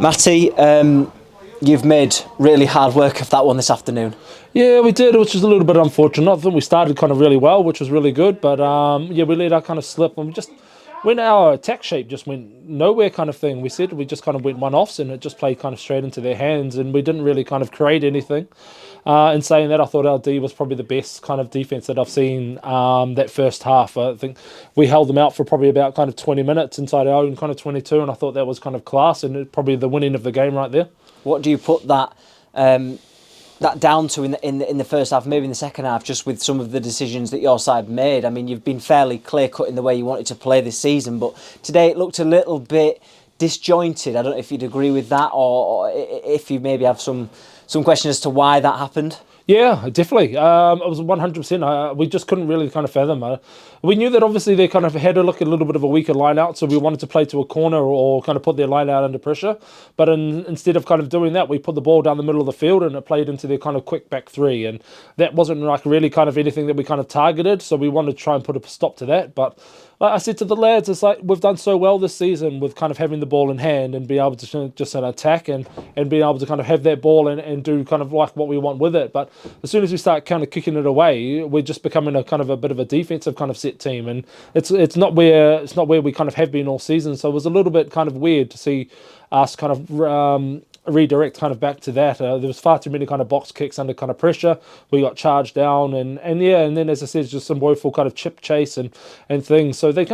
Matty, you've made really hard work of that one this afternoon. Yeah, we did, which is a little bit unfortunate. I think we started kind of really well, which was really good, but yeah, we let our kind of slip, and we just when our attack shape just went nowhere kind of thing. We said we just kind of went one-offs, and it just played kind of straight into their hands, and we didn't really kind of create anything. In saying that, I thought our D was probably the best kind of defense that I've seen that first half. I think we held them out for probably about kind of 20 minutes inside our own kind of 22, and I thought that was kind of class, and probably the winning of the game right there. What do you put that down to in the first half, maybe in the second half, just with some of the decisions that your side made? I mean, you've been fairly clear-cut in the way you wanted to play this season, but today it looked a little bit disjointed. I don't know if you'd agree with that, or if you maybe have some question as to why that happened. Yeah, definitely. It was 100%. We just couldn't really kind of fathom. We knew that obviously they kind of had to look a little bit of a weaker line out, so we wanted to play to a corner or kind of put their line out under pressure. But instead of kind of doing that, we put the ball down the middle of the field and it played into their kind of quick back three. And that wasn't like really kind of anything that we kind of targeted, so we wanted to try and put a stop to that. But like I said to the lads, it's like we've done so well this season with kind of having the ball in hand and be able to just attack and being able to kind of have that ball and do kind of like what we want with it. But as soon as we start kind of kicking it away, we're just becoming a kind of a bit of a defensive kind of set team, and it's not where we kind of have been all season. So it was a little bit kind of weird to see us kind of redirect kind of back to that. There was far too many kind of box kicks under kind of pressure. We got charged down and then as I said, just some woeful kind of chip chase and things. So they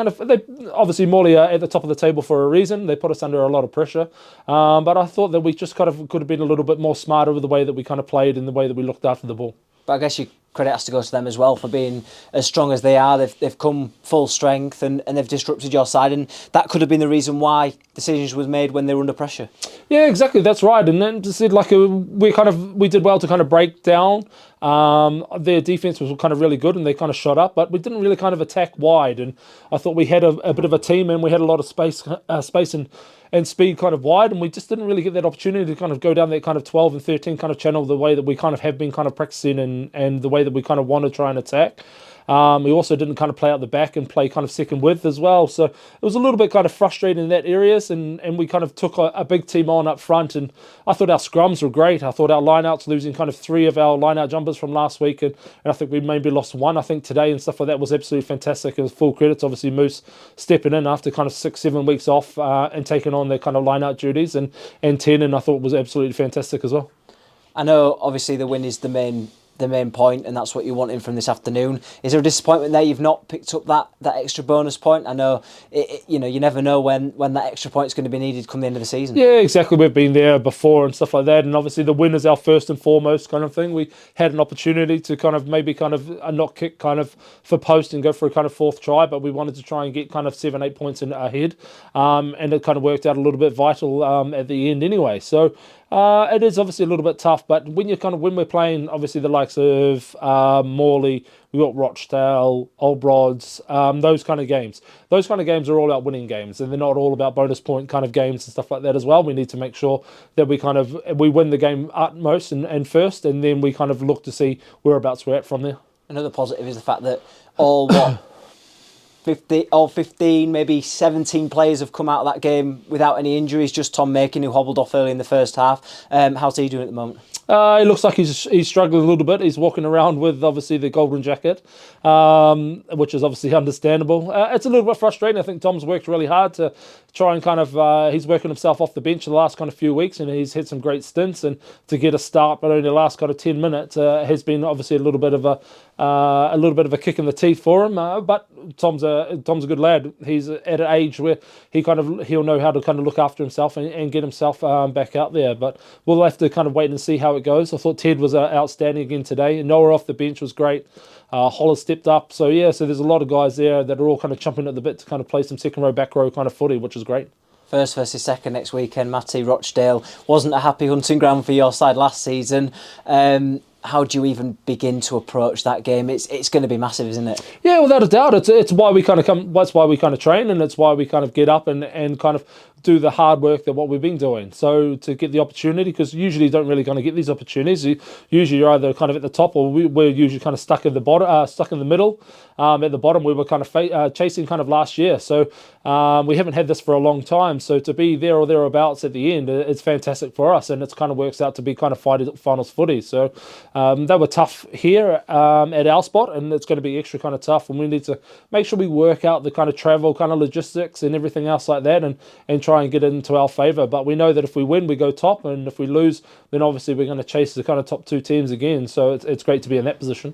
obviously Morley are at the top of the table for a reason. They put us under a lot of pressure. But I thought that we just kind of could have been a little bit more smarter with the way that we kind of played and the way that we looked after the ball. But I guess credit has to go to them as well for being as strong as they are. They've come full strength and they've disrupted your side, and that could have been the reason why decisions was made when they were under pressure. Yeah, exactly. That's right. And then just said like we did well to kind of break down. Their defense was kind of really good and they kind of shot up, but we didn't really kind of attack wide. And I thought we had a bit of a team and we had a lot of space and speed kind of wide, and we just didn't really get that opportunity to kind of go down that kind of 12 and 13 kind of channel the way that we kind of have been kind of practicing and the way that we kind of want to try and attack. We also didn't kind of play out the back and play kind of second width as well. So it was a little bit kind of frustrating in that areas, and we kind of took a big team on up front, and I thought our scrums were great. I thought our lineouts, losing kind of 3 of our lineout jumpers from last week, and I think we maybe lost 1, I think, today and stuff like that was absolutely fantastic. It was full credit to obviously Moose stepping in after kind of 6-7 weeks off and taking on their kind of lineout duties, and 10, and I thought was absolutely fantastic as well. I know obviously the win is the main point, and that's what you're wanting from this afternoon. Is there a disappointment there you've not picked up that extra bonus point? I know you never know when that extra point is going to be needed come the end of the season. Yeah, exactly. We've been there before and stuff like that, and obviously the win is our first and foremost kind of thing. We had an opportunity to kind of maybe kind of a knock kick kind of for post and go for a kind of 4th try, but we wanted to try and get kind of 7-8 points in ahead, and it kind of worked out a little bit vital at the end anyway. So it is obviously a little bit tough, but when we're playing obviously the likes of Morley, we've got Rochdale, Old Broads, those kind of games. Those kind of games are all about winning games, and they're not all about bonus point kind of games and stuff like that as well. We need to make sure that we win the game utmost and first, and then we kind of look to see whereabouts we're at from there. Another positive is the fact that all 15, maybe 17 players have come out of that game without any injuries. Just Tom Makin, who hobbled off early in the first half. How's he doing at the moment? He looks like he's struggling a little bit. He's walking around with obviously the golden jacket, which is obviously understandable. It's a little bit frustrating. I think Tom's worked really hard to try and kind of he's working himself off the bench the last kind of few weeks, and he's had some great stints, and to get a start but only the last kind of 10 minutes has been obviously a little bit of a kick in the teeth for him. But Tom's a good lad. He's at an age where he'll know how to kind of look after himself and get himself back out there. But we'll have to kind of wait and see how it goes. I thought Ted was outstanding again today. Noah off the bench was great. Holler stepped up. So there's a lot of guys there that are all kind of chomping at the bit to kind of play some second row, back row kind of footy, which is great. First versus second next weekend. Matty, Rochdale wasn't a happy hunting ground for your side last season. How do you even begin to approach that game? It's going to be massive, isn't it? Yeah, without a doubt. It's why we kind of come. That's why we kind of train, and it's why we kind of get up and kind of do the hard work that what we've been doing. So to get the opportunity, because usually you don't really kind of get these opportunities. Usually you're either kind of at the top, or we're usually kind of stuck in the bottom, stuck in the middle. At the bottom, we were kind of chasing kind of last year. So we haven't had this for a long time. So to be there or thereabouts at the end, it's fantastic for us, and it kind of works out to be kind of finals footy. So they were tough here at our spot, and it's going to be extra kind of tough. And we need to make sure we work out the kind of travel, kind of logistics, and everything else like that, and try and get it into our favour. But we know that if we win, we go top, and if we lose, then obviously we're going to chase the kind of top two teams again. So it's great to be in that position.